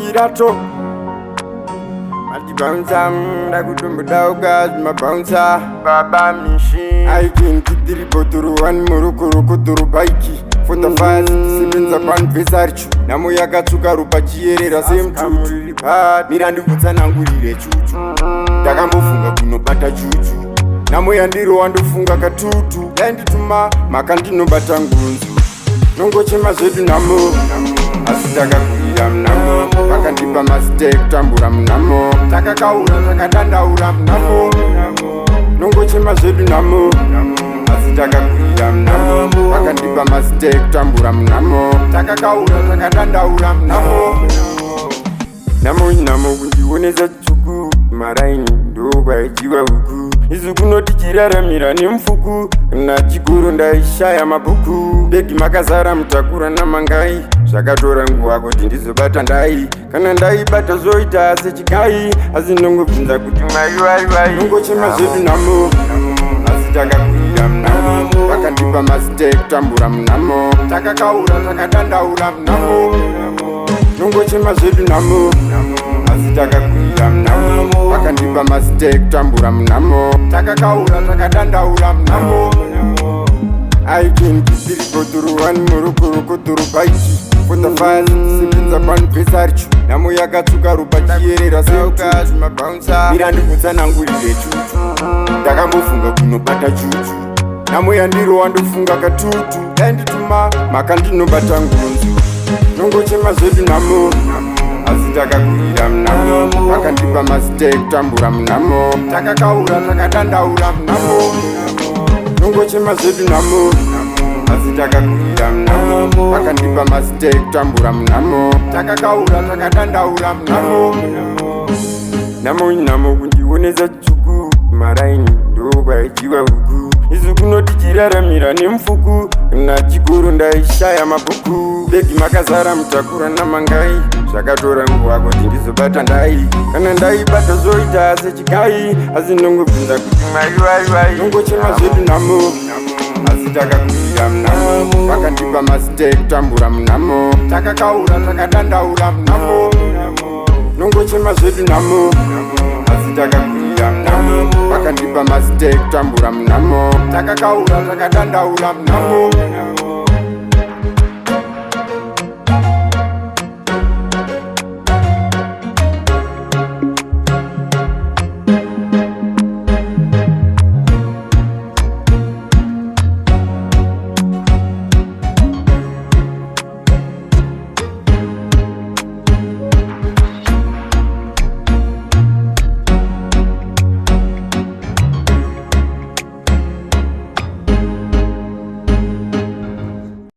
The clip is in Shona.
irato Bouncer, I could do without guys, my bouncer, Baba Mishi. I can keep the report one Murukuru Baiki. For the fast, sipping the pan Visarch. Namoyaka Tukarupa Chiera, same to bad. Mirandu Kutananguri Chuchu. Dagamufunga Kuno Bata Juju. Namoyandiro and Funga Katutu. Land to Makandino Batangunzu. Nongo Chema Zedu Namo. Asitaka kuiram namo Pakandipa mistake tamburam namo Takakaura takadanda uram namo Nongo chema zedu namo Asitaka kuiram namo Pakandipa mistake tamburam namo Takakaura takadanda uram namo Namo kundiwoneza chuku Maraini ndoba ijiwa huku Izuku noti chiraramira ni mfuku Na chikuru ndaishaya mabuku Begi makazara mtakura na mangai Shakatora nguwa kuti ndizobata ndai Kana ndai bata zoita ase chikai Azinongo pinza kuti maiwaiwai Nongo chema zedu namo Asitaka kuiram namo Pakandipa mistake tamburam namo Takakaura takadanda uram namo Nongo chema zedu namo Asitaka kuiram namo Pakandipa mistake tamburam namo Takakaura takadanda uram namo I can keep the report one Murukuru Baiki. For the fast, sipping the pan Visarch. Namoyaka Tukarupa Chiera, Saukas, my bouncer. Mirandu Kutananguri Chuchu. Dagamufunga Kuno Bata Juju. Namoyandiro and Funga Katutu. Land to Makandino Batangunzu. Nongo Chema Zedu Namo. Asitaka kuiram namo Pakandipa mistake tamburam namo Takakaura takadanda uram namo Nongo chema zedu namo Asitaka kuiram namo Pakandipa mistake tamburam namo Takakaura takadanda uram namo Namo kundiwoneza chuku Maraini ndoba ijiwa huku Izuku noti chiraramira ni mfuku Na chikuru ndaishaya mabuku Begi makazara mtakura na mangai Shakatora nguwa kuti ndizobata ndai Kana ndai bata zoita ase chikai Azinongo pinza kuti maiwaiwai Nongo chema zedu namo Asitaka kuiram namo Pakandipa mistake tamburam namo Takakaura takadanda uram namo Nongo chema zedu namo Asitaka kuiram namo Pakandipa mistake tamburam namo Takakaura takadanda uram namo